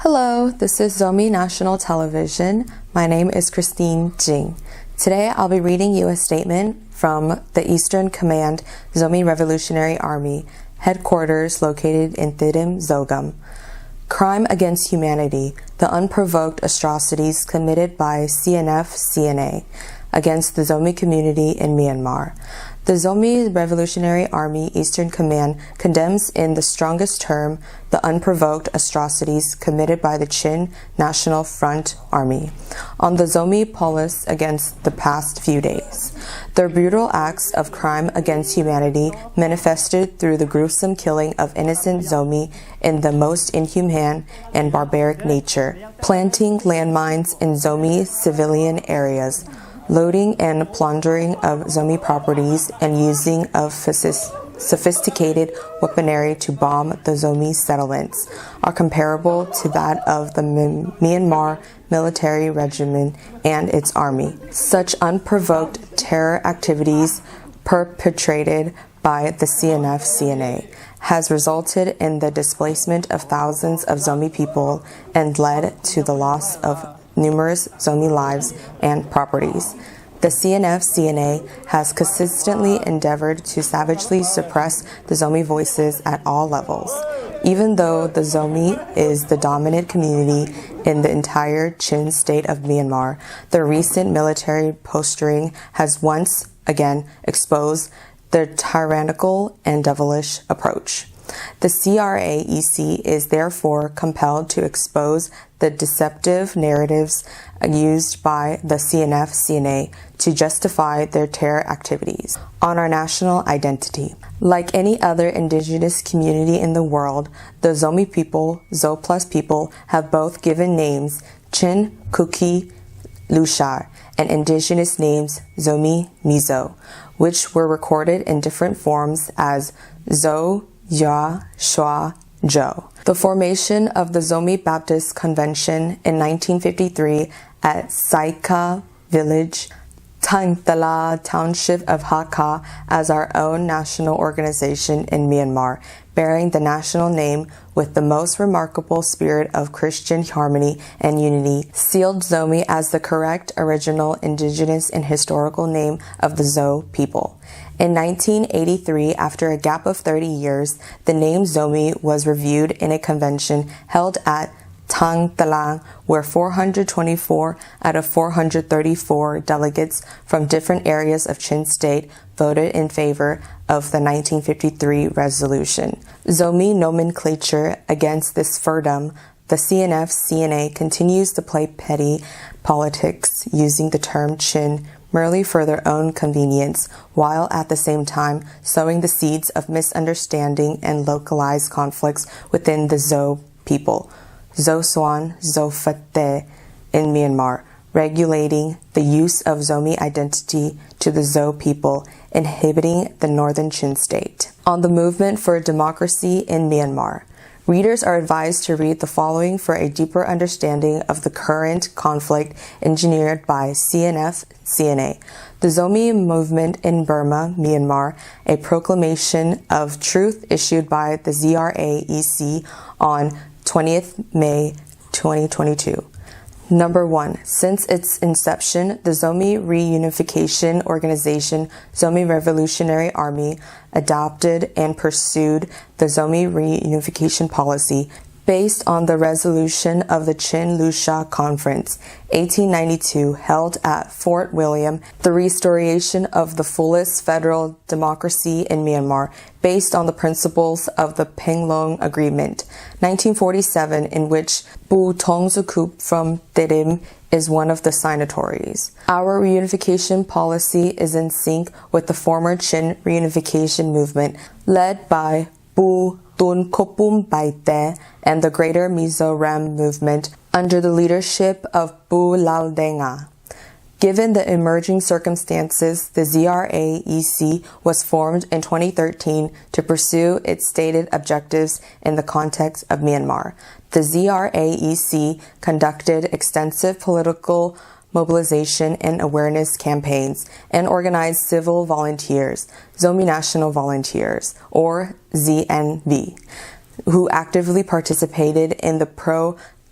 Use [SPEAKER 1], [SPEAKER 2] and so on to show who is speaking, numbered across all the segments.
[SPEAKER 1] Hello, this is Zomi National Television. My name is Christine Jing. Today I'll be reading you a statement from the Eastern Command Zomi Revolutionary Army, headquarters located in Thidim, Zogum. Crime against humanity, the unprovoked atrocities committed by CNF-CNA against the Zomi community in Myanmar. The Zomi Revolutionary Army Eastern Command condemns in the strongest term the unprovoked atrocities committed by the Chin National Front Army on the Zomi polis against the past few days. Their brutal acts of crime against humanity manifested through the gruesome killing of innocent Zomi in the most inhuman and barbaric nature, planting landmines in Zomi civilian areas, loading and plundering of Zomi properties, and using of sophisticated weaponry to bomb the Zomi settlements are comparable to that of the Myanmar military regime and its army. Such unprovoked terror activities perpetrated by the CNF-CNA has resulted in the displacement of thousands of Zomi people and led to the loss of numerous Zomi lives and properties. The CNF-CNA has consistently endeavored to savagely suppress the Zomi voices at all levels. Even though the Zomi is the dominant community in the entire Chin state of Myanmar, the recent military posturing has once again exposed their tyrannical and devilish approach. The CRAEC is therefore compelled to expose the deceptive narratives used by the CNF-CNA to justify their terror activities on our national identity. Like any other indigenous community in the world, the Zomi people, Zo plus people, have both given names Chin, Kuki, Lushar, and indigenous names Zomi, Mizo, which were recorded in different forms as Zo, Ya, Shwa, Jo. The formation of the Zomi Baptist Convention in 1953 at Saika Village, Tangtala Township of Hakka as our own national organization in Myanmar, bearing the national name with the most remarkable spirit of Christian harmony and unity, sealed Zomi as the correct original indigenous and historical name of the Zo people. In 1983, after a gap of 30 years, the name Zomi was reviewed in a convention held at Tang Talang, where 424 out of 434 delegates from different areas of Chin State voted in favor of the 1953 resolution. Zomi nomenclature against this firdom, the CNF-CNA continues to play petty politics using the term Chin merely for their own convenience, while at the same time sowing the seeds of misunderstanding and localized conflicts within the Zo people, Zo Swan, Zo Fate in Myanmar, regulating the use of Zomi identity to the Zo people, inhibiting the northern Chin state. On the movement for democracy in Myanmar, readers are advised to read the following for a deeper understanding of the current conflict engineered by CNF-CNA. The Zomi movement in Burma, Myanmar, a proclamation of truth issued by the ZRAEC on 20th May 2022. Number 1. Since its inception, the Zomi Reunification Organization, Zomi Revolutionary Army, adopted and pursued the Zomi Reunification Policy based on the resolution of the Chin Lushar Conference, 1892, held at Fort William, the restoration of the fullest federal democracy in Myanmar, based on the principles of the Penglong Agreement, 1947, in which Bu Tongsukup from Thidim is one of the signatories. Our reunification policy is in sync with the former Chin reunification movement, led by Bu Tun Kopum Baite and the Greater Mizoram movement under the leadership of Bu Laldenga. Given the emerging circumstances, the ZRAEC was formed in 2013 to pursue its stated objectives in the context of Myanmar. The ZRAEC conducted extensive political mobilization and awareness campaigns, and organized civil volunteers, Zomi National Volunteers, or ZNV, who actively participated in the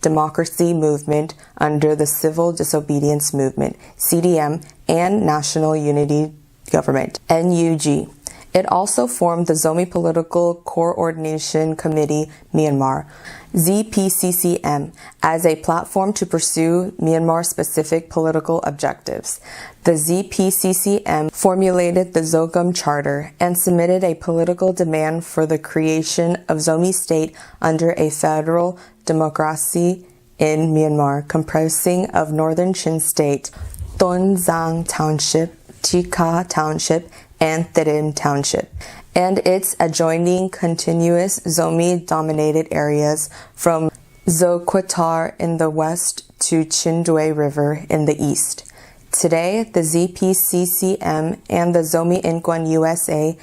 [SPEAKER 1] pro-democracy movement under the Civil Disobedience Movement, CDM, and National Unity Government, NUG. It also formed the Zomi Political Coordination Committee, Myanmar, ZPCCM, as a platform to pursue Myanmar-specific political objectives. The ZPCCM formulated the Zogum Charter and submitted a political demand for the creation of Zomi State under a federal democracy in Myanmar, comprising of Northern Chin State, Tonzang Township, Chika Township, and Thirim Township, and its adjoining continuous Zomi-dominated areas from Zoquitar in the west to Chindwe River in the east. Today, the ZPCCM and the Zomi Inquan USA,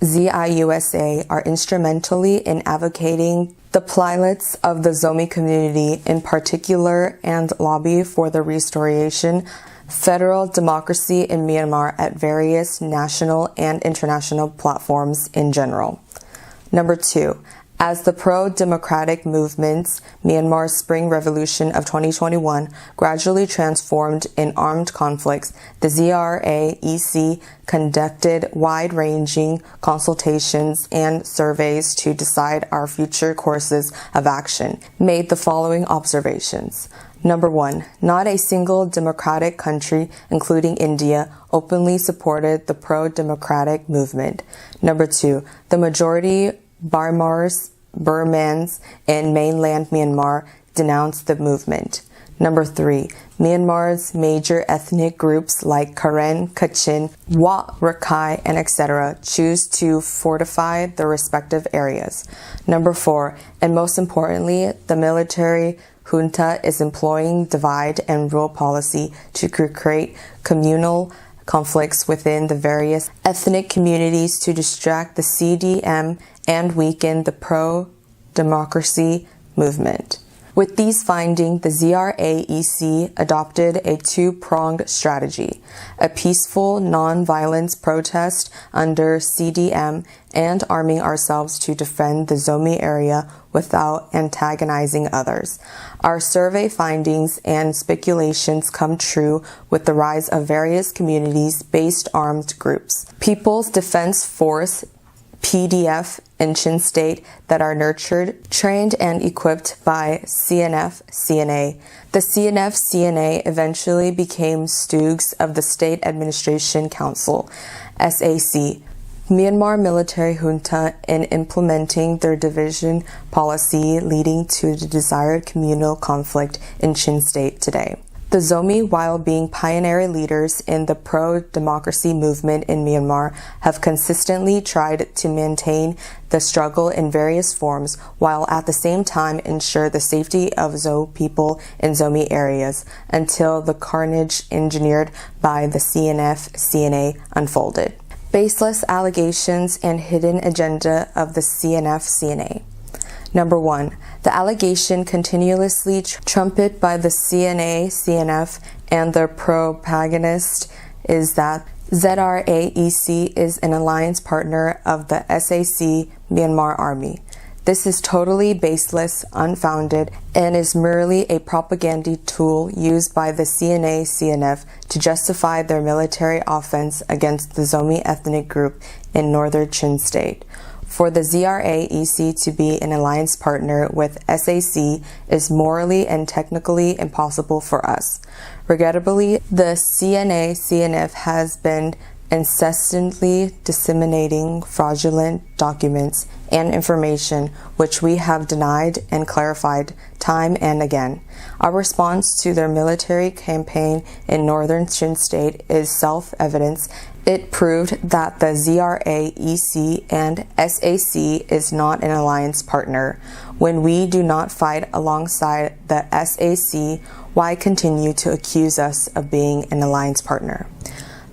[SPEAKER 1] ZIUSA, are instrumentally in advocating the plights of the Zomi community in particular and lobby for the restoration federal democracy in Myanmar at various national and international platforms in general. Number 2. As the pro-democratic movements, Myanmar's Spring Revolution of 2021 gradually transformed in armed conflicts, the ZRA-EC conducted wide-ranging consultations and surveys to decide our future courses of action, made the following observations. Number 1, not a single democratic country, including India, openly supported the pro-democratic movement. Number 2, the majority Burmans in mainland Myanmar denounced the movement. Number 3, Myanmar's major ethnic groups like Karen, Kachin, Wa, Rakhine, and etc. choose to fortify their respective areas. Number 4, and most importantly, the military junta is employing divide and rule policy to create communal conflicts within the various ethnic communities to distract the CDM and weaken the pro-democracy movement. With these findings, the ZRA-EC adopted a two-pronged strategy: a peaceful, non-violence protest under CDM and arming ourselves to defend the Zomi area without antagonizing others. Our survey findings and speculations come true with the rise of various communities-based armed groups. People's Defense Force, PDF, in Chin State that are nurtured, trained, and equipped by CNF-CNA. The CNF-CNA eventually became stooges of the State Administration Council, SAC, Myanmar military junta, in implementing their division policy leading to the desired communal conflict in Chin State today. The Zomi, while being pioneer leaders in the pro-democracy movement in Myanmar, have consistently tried to maintain the struggle in various forms, while at the same time ensure the safety of Zo people in Zomi areas, until the carnage engineered by the CNF-CNA unfolded. Baseless allegations and hidden agenda of the CNF-CNA. Number 1, the allegation continuously trumpeted by the CNA-CNF and their propagandist is that ZRA-EC is an alliance partner of the SAC Myanmar Army. This is totally baseless, unfounded, and is merely a propaganda tool used by the CNA-CNF to justify their military offense against the Zomi ethnic group in northern Chin State. For the ZRA-EC to be an alliance partner with SAC is morally and technically impossible for us. Regrettably, the CNA-CNF has been incessantly disseminating fraudulent documents and information which we have denied and clarified time and again. Our response to their military campaign in northern Chin State is self-evident. It proved that the ZRA-EC and SAC is not an alliance partner. When we do not fight alongside the SAC, why continue to accuse us of being an alliance partner?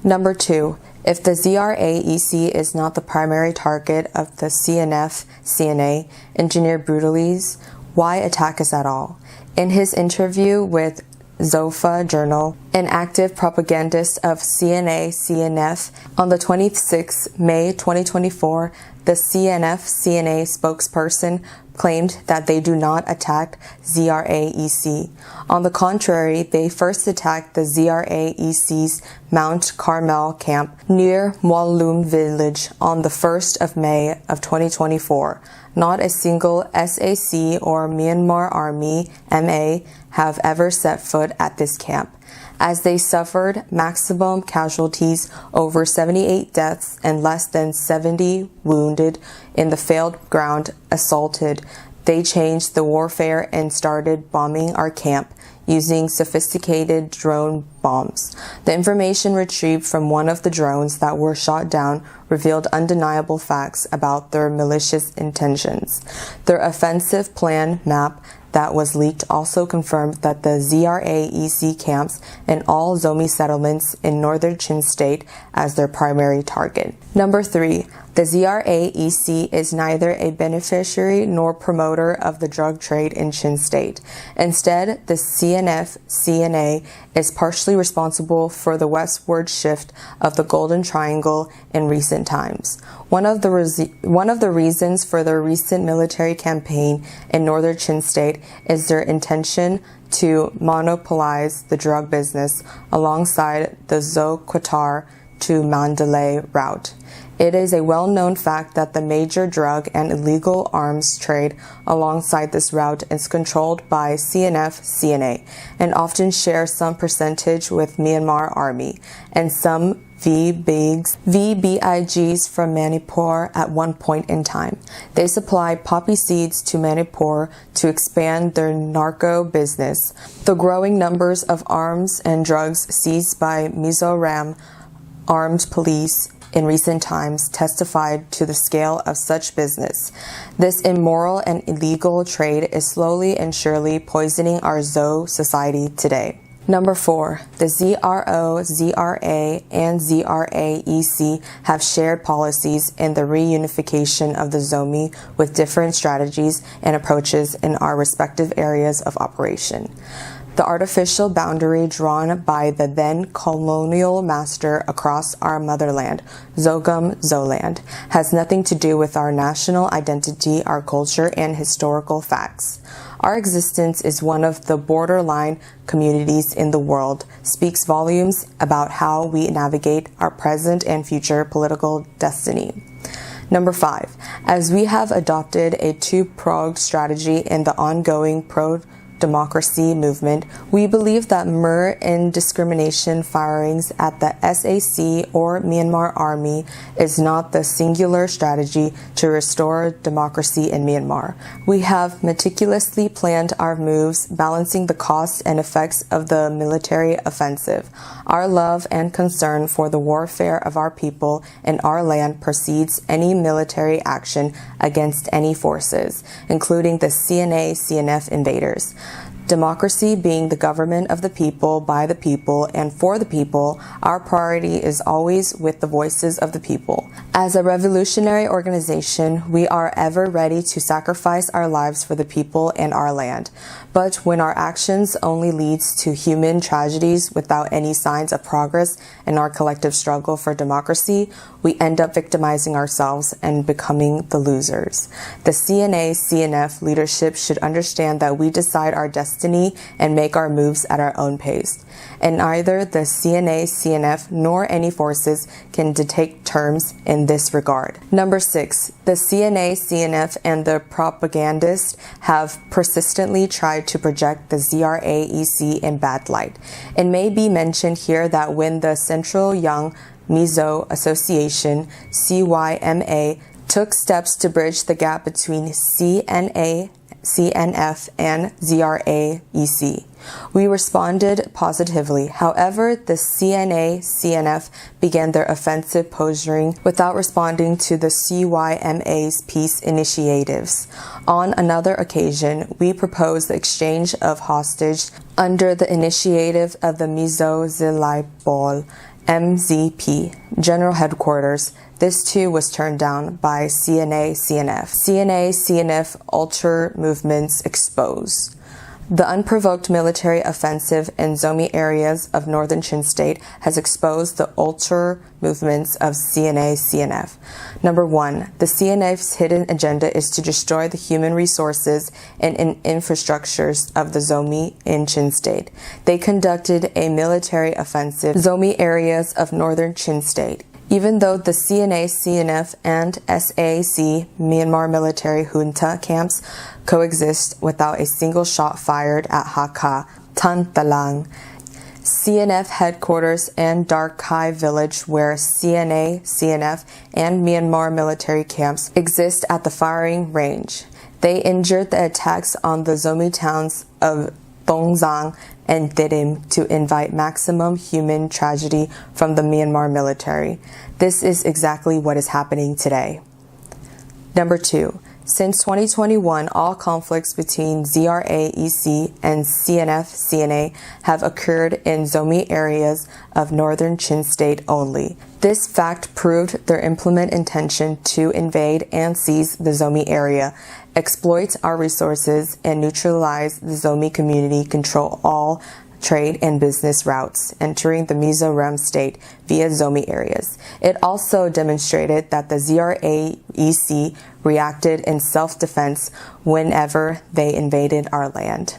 [SPEAKER 1] Number 2, if the ZRA-EC is not the primary target of the CNF-CNA engineered brutalities, why attack us at all? In his interview with Zofa Journal, an active propagandist of CNA-CNF, on the 26th May 2024, the CNF-CNA spokesperson claimed that they do not attack ZRA-EC. On the contrary, they first attacked the ZRA-EC's Mount Carmel camp near Mwalloom village on the 1st of May of 2024. Not a single SAC or Myanmar Army MA have ever set foot at this camp, as they suffered maximum casualties, over 78 deaths and less than 70 wounded in the failed ground assaulted. They changed the warfare and started bombing our camp using sophisticated drone bombs. The information retrieved from one of the drones that were shot down revealed undeniable facts about their malicious intentions. Their offensive plan map that was leaked also confirmed that the ZRA-EC camps in all Zomi settlements in northern Chin State as their primary target. Number 3. The ZRA-EC is neither a beneficiary nor promoter of the drug trade in Chin State. Instead, the CNF-CNA is partially responsible for the westward shift of the Golden Triangle in recent times. One of the reasons for their recent military campaign in northern Chin State is their intention to monopolize the drug business alongside the Zo-Qatar to Mandalay route. It is a well-known fact that the major drug and illegal arms trade alongside this route is controlled by CNF-CNA and often share some percentage with Myanmar Army and some VBIGs from Manipur at one point in time. They supply poppy seeds to Manipur to expand their narco business. The growing numbers of arms and drugs seized by Mizoram armed police in recent times testified to the scale of such business. This immoral and illegal trade is slowly and surely poisoning our Zo society today. Number 4. The ZRO, ZRA, and ZRA-EC have shared policies in the reunification of the Zomi with different strategies and approaches in our respective areas of operation. The artificial boundary drawn by the then colonial master across our motherland, Zogum Zoland, has nothing to do with our national identity, our culture, and historical facts. Our existence is one of the borderline communities in the world, speaks volumes about how we navigate our present and future political destiny. Number 5. As we have adopted a two-pronged strategy in the ongoing pro-democracy movement, we believe that mere indiscrimination firings at the SAC or Myanmar Army is not the singular strategy to restore democracy in Myanmar. We have meticulously planned our moves, balancing the costs and effects of the military offensive. Our love and concern for the warfare of our people and our land precedes any military action against any forces, including the CNA-CNF invaders. Democracy being the government of the people, by the people, and for the people, our priority is always with the voices of the people. As a revolutionary organization, we are ever ready to sacrifice our lives for the people and our land. But when our actions only leads to human tragedies without any signs of progress in our collective struggle for democracy, we end up victimizing ourselves and becoming the losers. The CNA-CNF leadership should understand that we decide our destiny and make our moves at our own pace. And neither the CNA-CNF nor any forces can dictate terms in this regard. Number 6. The CNA-CNF and the propagandists have persistently tried to project the ZRA-EC in bad light. It may be mentioned here that when the Central Young Mizo Association, CYMA, took steps to bridge the gap between CNA, CNF, and ZRA-EC, we responded positively. However, the CNA-CNF began their offensive posturing without responding to the CYMA's peace initiatives. On another occasion, we proposed the exchange of hostages under the initiative of the Mizo Zilai Bol MZP General Headquarters. This too was turned down by CNA-CNF. CNA-CNF ultra movements exposed. The unprovoked military offensive in Zomi areas of northern Chin State has exposed the ultra movements of CNA-CNF. Number 1. The CNF's hidden agenda is to destroy the human resources and infrastructures of the Zomi in Chin State. They conducted a military offensive in Zomi areas of northern Chin State. Even though the CNA-CNF and SAC Myanmar military junta camps coexist without a single shot fired at Hakka, Tan Talang, CNF headquarters and Dark Kai village where CNA, CNF, and Myanmar military camps exist at the firing range. They injured the attacks on the Zomi towns of Tongzang and Didim to invite maximum human tragedy from the Myanmar military. This is exactly what is happening today. Number 2. Since 2021, all conflicts between ZRA-EC and CNF-CNA have occurred in Zomi areas of northern Chin State only. This fact proved their implement intention to invade and seize the Zomi area, exploit our resources, and neutralize the Zomi community, control all trade and business routes entering the Mizoram state via Zomi areas. It also demonstrated that the ZRA-EC reacted in self-defense whenever they invaded our land.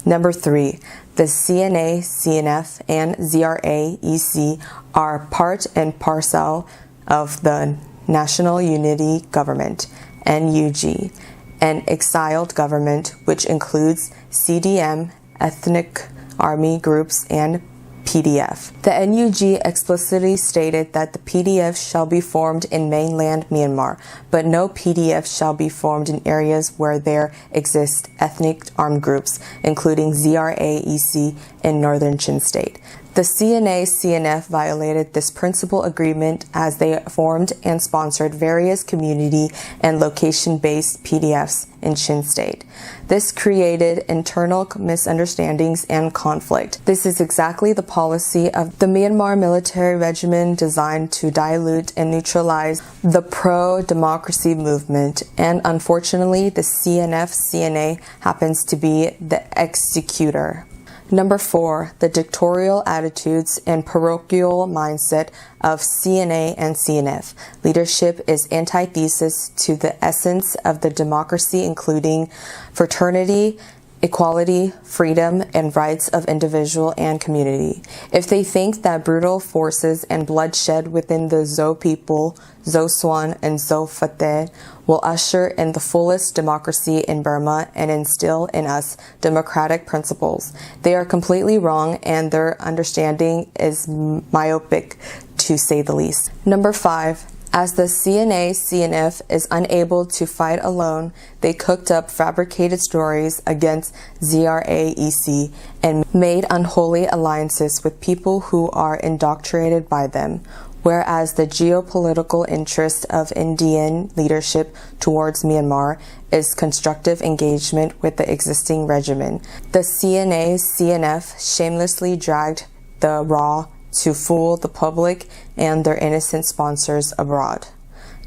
[SPEAKER 1] Number 3. The CNA, CNF, and ZRA-EC are part and parcel of the National Unity Government, NUG, an exiled government which includes CDM, ethnic army groups, and PDF. The NUG explicitly stated that the PDF shall be formed in mainland Myanmar, but no PDF shall be formed in areas where there exist ethnic armed groups, including ZRA-EC in northern Chin State. The CNA-CNF violated this principal agreement as they formed and sponsored various community and location-based PDFs in Chin State. This created internal misunderstandings and conflict. This is exactly the policy of the Myanmar military regime designed to dilute and neutralize the pro-democracy movement, and unfortunately the CNF-CNA happens to be the executor. Number 4. The dictatorial attitudes and parochial mindset of CNA and CNF. Leadership is antithesis to the essence of the democracy, including fraternity, equality, freedom, and rights of individual and community. If they think that brutal forces and bloodshed within the Zo people, Zo Swan, and Zo Fateh will usher in the fullest democracy in Burma and instill in us democratic principles, they are completely wrong, and their understanding is myopic, to say the least. Number 5. As the CNA-CNF is unable to fight alone, they cooked up fabricated stories against ZRA-EC and made unholy alliances with people who are indoctrinated by them, whereas the geopolitical interest of Indian leadership towards Myanmar is constructive engagement with the existing regime. The CNA-CNF shamelessly dragged the raw to fool the public and their innocent sponsors abroad.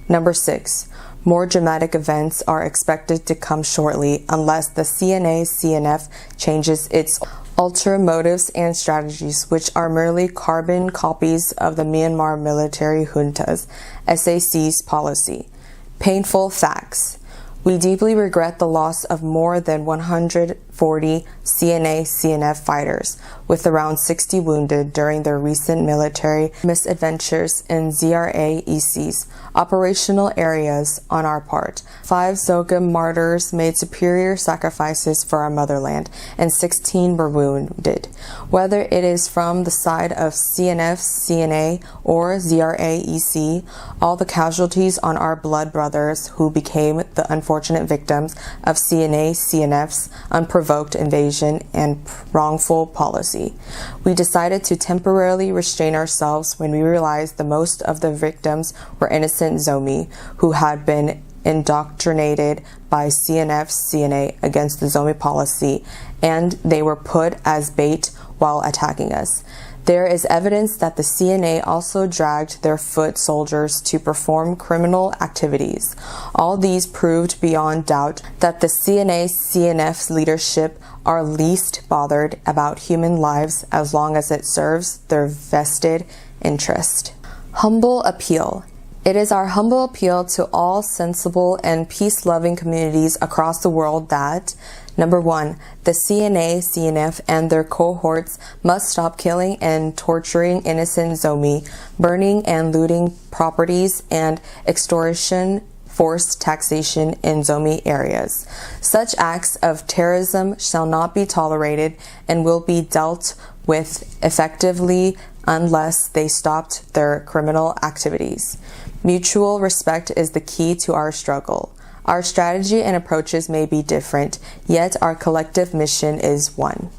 [SPEAKER 1] Number 6. More dramatic events are expected to come shortly unless the CNA-CNF changes its ulterior motives and strategies, which are merely carbon copies of the Myanmar military junta's SAC's policy. Painful facts. We deeply regret the loss of more than 140 CNA-CNF fighters, with around 60 wounded during their recent military misadventures in ZRA-EC's operational areas on our part. 5 Zoga martyrs made superior sacrifices for our motherland, and 16 were wounded. Whether it is from the side of CNF, CNA, or ZRA-EC, all the casualties on our blood brothers who became the unfortunate victims of CNA-CNF's unprovoked invasion and wrongful policy. We decided to temporarily restrain ourselves when we realized the most of the victims were innocent Zomi who had been indoctrinated by CNF-CNA against the Zomi policy, and they were put as bait while attacking us. There is evidence that the CNA also dragged their foot soldiers to perform criminal activities. All these proved beyond doubt that the CNA-CNF's leadership are least bothered about human lives as long as it serves their vested interest. Humble appeal. It is our humble appeal to all sensible and peace-loving communities across the world that, number 1, the CNA, CNF, and their cohorts must stop killing and torturing innocent Zomi, burning and looting properties, and extortion, forced taxation in Zomi areas. Such acts of terrorism shall not be tolerated and will be dealt with effectively unless they stopped their criminal activities. Mutual respect is the key to our struggle. Our strategy and approaches may be different, yet our collective mission is one.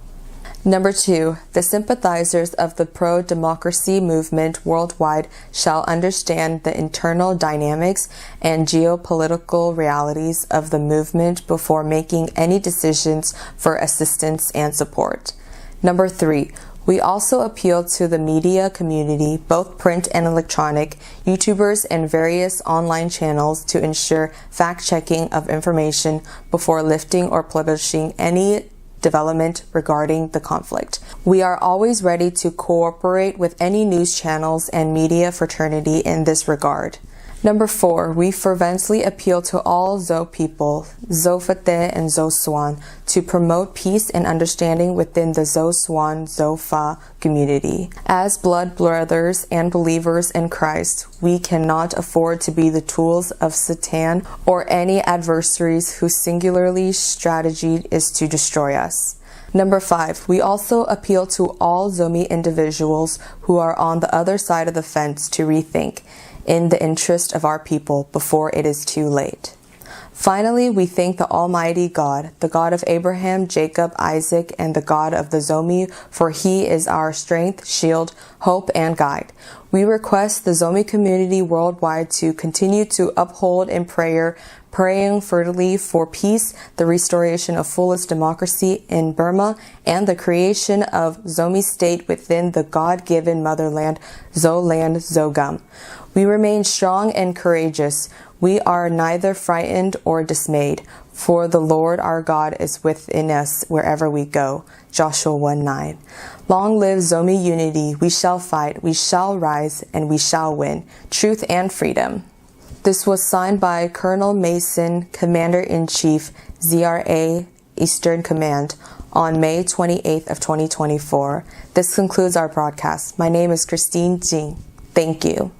[SPEAKER 1] Number 2, the sympathizers of the pro-democracy movement worldwide shall understand the internal dynamics and geopolitical realities of the movement before making any decisions for assistance and support. Number 3, we also appeal to the media community, both print and electronic, YouTubers and various online channels to ensure fact-checking of information before lifting or publishing any development regarding the conflict. We are always ready to cooperate with any news channels and media fraternity in this regard. Number 4, we fervently appeal to all Zo people, Zo Fateh and Zo Swan, to promote peace and understanding within the Zo Swan, Zo Fa community. As blood brothers and believers in Christ, we cannot afford to be the tools of Satan or any adversaries whose singularly strategy is to destroy us. Number 5, we also appeal to all Zomi individuals who are on the other side of the fence to rethink, in the interest of our people before it is too late. Finally, we thank the Almighty God, the God of Abraham, Jacob, Isaac, and the God of the Zomi, for He is our strength, shield, hope, and guide. We request the Zomi community worldwide to continue to uphold in prayer, praying fervently for peace, the restoration of fullest democracy in Burma, and the creation of Zomi state within the God-given motherland, Zoland Zogum. We remain strong and courageous. We are neither frightened or dismayed, for the Lord our God is within us wherever we go. Joshua 1:9. Long live Zomi unity. We shall fight, we shall rise, and we shall win. Truth and freedom. This was signed by Colonel Mason, Commander-in-Chief, ZRA Eastern Command, on May 28th of 2024. This concludes our broadcast. My name is Christine Jing. Thank you.